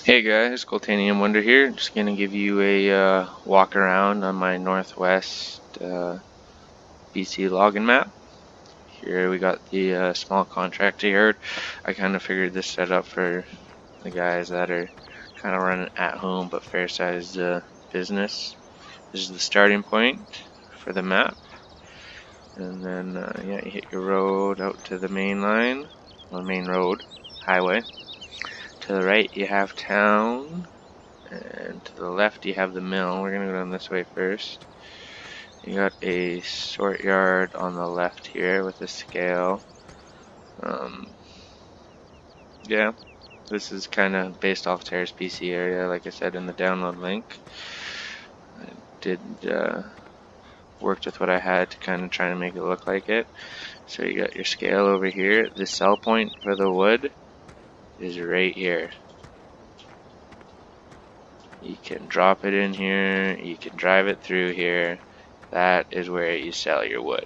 Hey guys, Goltanium Wonder here. Just gonna give you a walk around on my Northwest BC login map. Here we got the small contractor yard. I kind of figured this set up for the guys that are kind of running at home but fair sized business. This is the starting point for the map, and then yeah, you hit your road out to the main line, well, main road, highway. To the right you have town. And to the left you have the mill. We're gonna go down this way first. You got a sort yard on the left here with a scale. Yeah, this is kind of based off Terrace BC area, like I said in the download link. I did worked with what I had to kind of try to make it look like it. So you got your scale over here. The sell point for the wood is right here. You can drop it in here, you can drive it through here. That is where you sell your wood.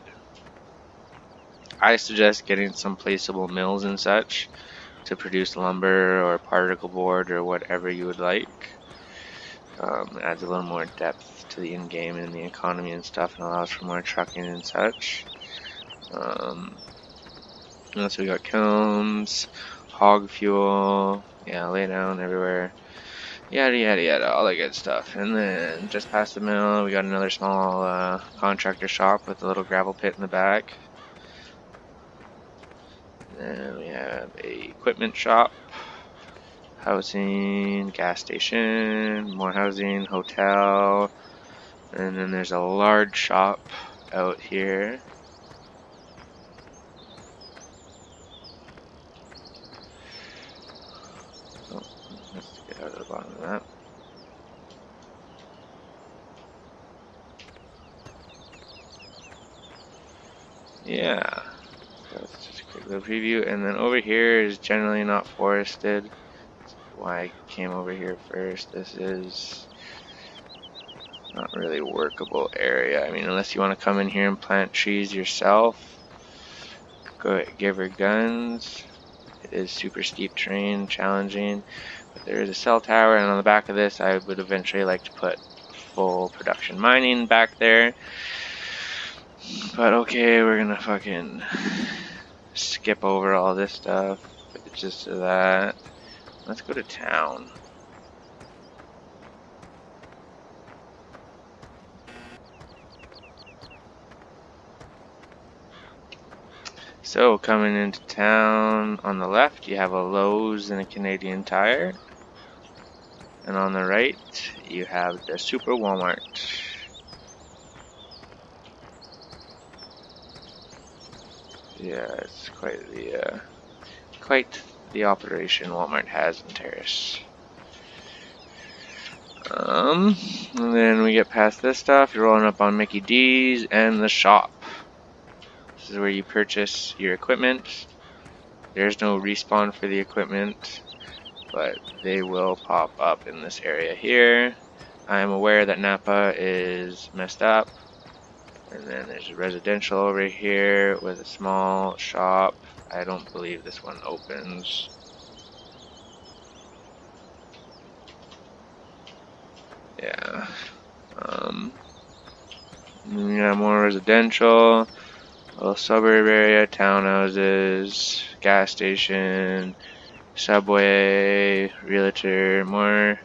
I suggest getting some placeable mills and such to produce lumber or particle board or whatever you would like. Adds a little more depth to the in-game and the economy and stuff, and allows for more trucking and such. So we got kilns, hog fuel, yeah, lay down everywhere. Yada yada yada, all that good stuff. And then just past the mill, we got another small contractor shop with a little gravel pit in the back. And we have a equipment shop, housing, gas station, more housing, hotel, and then there's a large shop out here. Oh, let's get out of the bottom of that. Yeah, that's just a quick little preview. And then over here is generally not forested. That's why I came over here first. This is not really a workable area. I mean, unless you want to come in here and plant trees yourself, go give her guns. It is super steep terrain, challenging, but there is a cell tower, and on the back of this I would eventually like to put full production mining back there. But okay, we're gonna fucking skip over all this stuff for the gist of that. Let's go to town. So coming into town, on the left you have a Lowe's and a Canadian Tire, and on the right you have the Super Walmart. Yeah, it's quite the operation Walmart has in Terrace. And then we get past this stuff, you're rolling up on Mickey D's and the shop. This is where you purchase your equipment. There's no respawn for the equipment, but they will pop up in this area here. I'm aware that Napa is messed up. And then there's a residential over here with a small shop. I don't believe this one opens. Yeah. Yeah, more residential, a little suburb area, townhouses, gas station, subway, realtor, more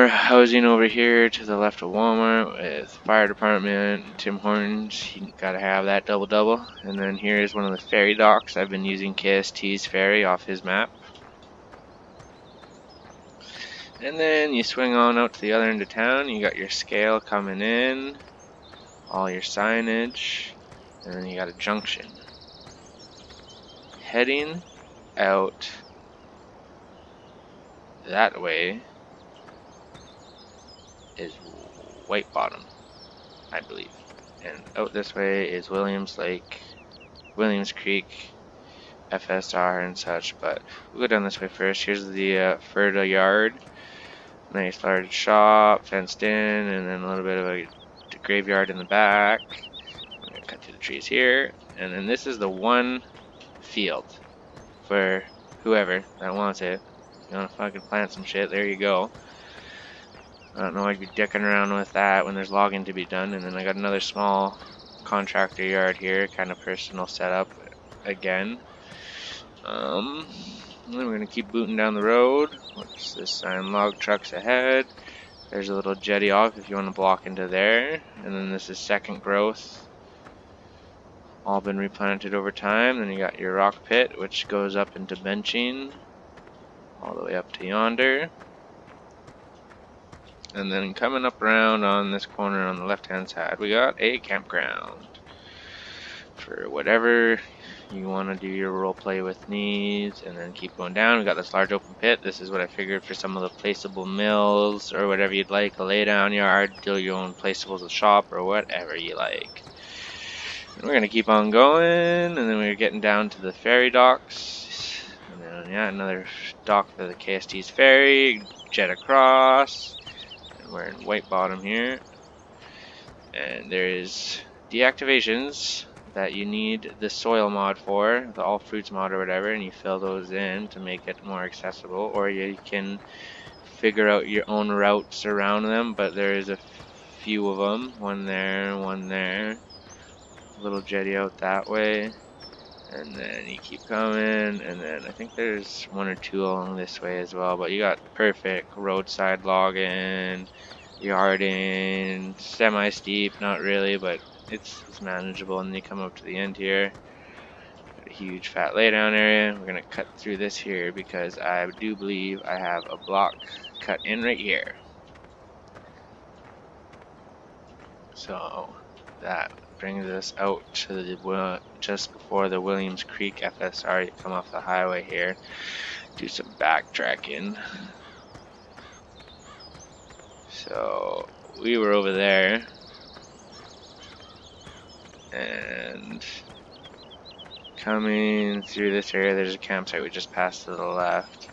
housing over here to the left of Walmart with fire department, Tim Hortons. You gotta have that double. And then here is one of the ferry docks. I've been using KST's ferry off his map. And then you swing on out to the other end of town. You got your scale coming in, all your signage, and then you got a junction. Heading out that way is White Bottom, I believe. And out this way is Williams Lake, Williams Creek, FSR and such, but we'll go down this way first. Here's the Ferda yard. Nice large shop, fenced in, and then a little bit of a graveyard in the back. I'm gonna cut through the trees here, and then this is the one field for whoever that wants it. You wanna fucking plant some shit, there you go. I don't know, I'd be dicking around with that when there's logging to be done. And then I got another small contractor yard here, kind of personal setup again. And then we're gonna keep booting down the road. What's this sign? Log trucks ahead. There's a little jetty off if you want to block into there. And then this is second growth. All been replanted over time. Then you got your rock pit, which goes up into benching all the way up to yonder. And then coming up around on this corner on the left hand side, we got a campground for whatever you want to do your role play with needs. And then keep going down. We got this large open pit. This is what I figured for some of the placeable mills or whatever you'd like, a lay down yard, do your own placeables, a shop, or whatever you like. And we're gonna keep on going, and then we're getting down to the ferry docks. And then yeah, another dock for the KST's ferry, jet across. And we're in White Bottom here. And there's deactivations that you need the soil mod for, the all fruits mod or whatever, and you fill those in to make it more accessible, or you can figure out your own routes around them, but there's a few of them, one there, a little jetty out that way, and then you keep coming, and then I think there's one or two along this way as well, but you got perfect roadside logging, yarding, semi-steep, not really, but it's manageable. And then you come up to the end here, got a huge fat laydown area. We're gonna cut through this here because I do believe I have a block cut in right here. So that brings us out to the just before the Williams Creek FSR. You come off the highway here, do some backtracking. So we were over there, and coming through this area, there's a campsite we just passed to the left.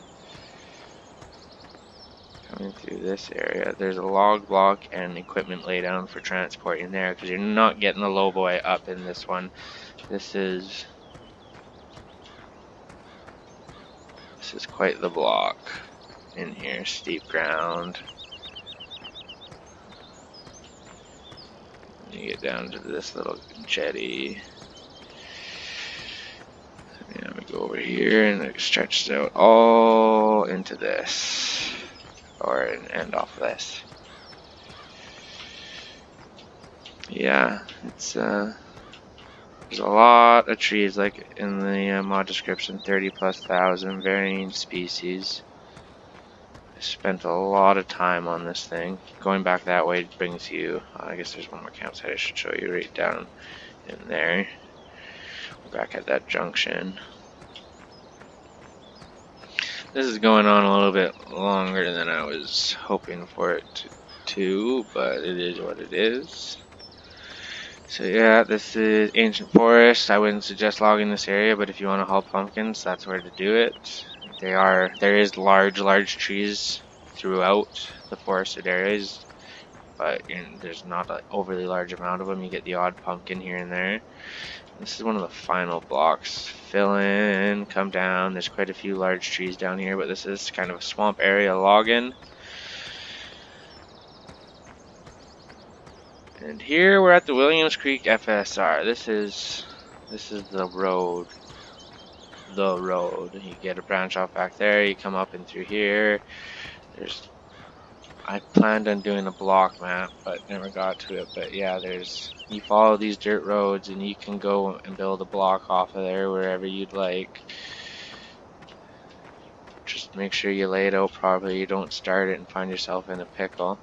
Coming through this area, there's a log block and equipment laydown for transporting there, because you're not getting the lowboy up in this one. This is quite the block in here, steep ground. You get down to this little jetty. And we go over here, and it stretches out all into this, or an end off of this. Yeah, it's there's a lot of trees, like in the mod description, 30,000+ varying species. I spent a lot of time on this thing. Going back that way brings you, I guess there's one more campsite I should show you right down in there. We're back at that junction. This is going on a little bit longer than I was hoping for it to, but it is what it is. So yeah, this is ancient forest. I wouldn't suggest logging this area, but if you want to haul pumpkins, that's where to do it. There is large trees throughout the forested areas, but there's not an overly large amount of them. You get the odd pumpkin here and there. This is one of the final blocks. Fill in, come down. There's quite a few large trees down here, but this is kind of a swamp area login. And here we're at the Williams Creek FSR. This is the road. The road. You get a branch off back there. You come up and through here. I planned on doing a block map, but never got to it. But yeah, you follow these dirt roads, and you can go and build a block off of there wherever you'd like. Just make sure you lay it out properly. You don't start it and find yourself in a pickle.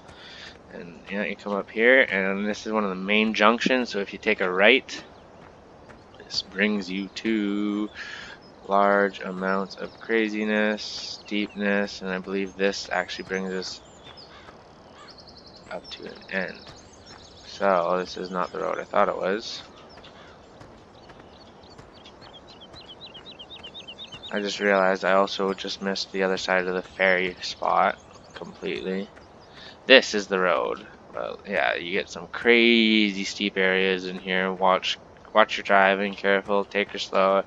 And yeah, you come up here, and this is one of the main junctions. So if you take a right, this brings you to large amounts of craziness, steepness, and I believe this actually brings us up to an end. So this is not the road I thought it was. I just realized I also just missed the other side of the ferry spot completely. This is the road. Well, yeah, you get some crazy steep areas in here. Watch your driving, careful, take her slow.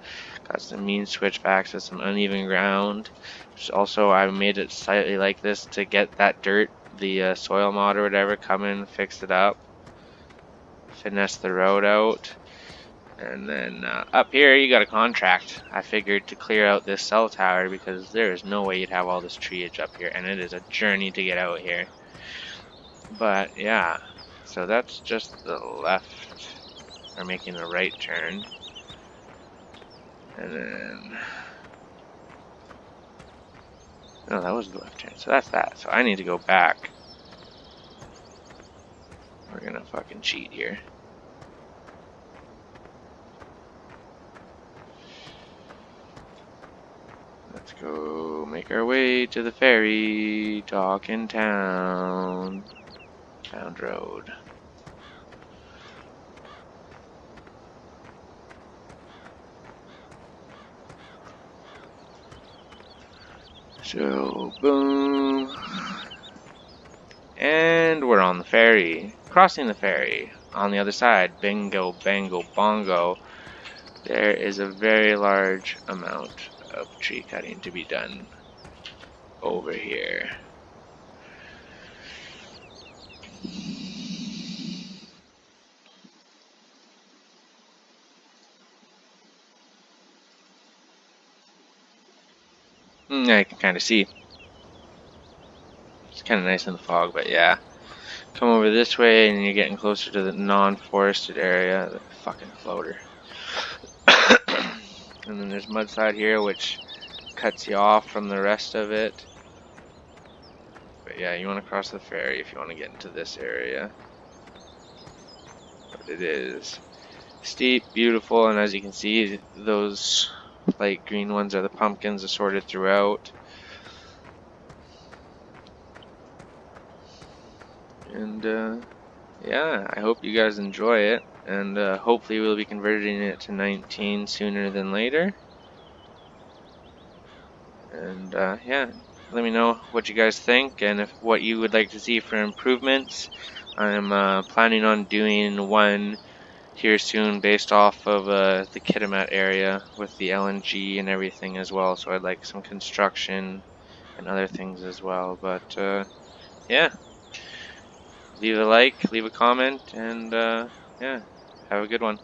Got some mean switchbacks with some uneven ground. Also, I made it slightly like this to get that dirt, the soil mod or whatever, come in, fix it up, finesse the road out. And then up here, you got a contract. I figured to clear out this cell tower because there is no way you'd have all this treeage up here, and it is a journey to get out here. But yeah, so that's just the left, or making the right turn. And then, no, that was the left turn. So that's that. So I need to go back. We're gonna fucking cheat here. Let's go make our way to the ferry dock in town. Pound Road. So, boom. And we're on the ferry. Crossing the ferry. On the other side, bingo, bango, bongo. There is a very large amount of tree cutting to be done over here. I can kind of see. It's kind of nice in the fog, but yeah. Come over this way and you're getting closer to the non-forested area. The fucking floater. And then there's Mudside here, which cuts you off from the rest of it. But yeah, you want to cross the ferry if you want to get into this area. But it is steep, beautiful, and as you can see, those light green ones are the pumpkins assorted throughout. And yeah, I hope you guys enjoy it, and hopefully we'll be converting it to 19 sooner than later. And yeah, let me know what you guys think and if what you would like to see for improvements. I'm planning on doing one here soon based off of the Kitimat area with the LNG and everything as well. So I'd like some construction and other things as well. But yeah, leave a like, leave a comment, and yeah, have a good one.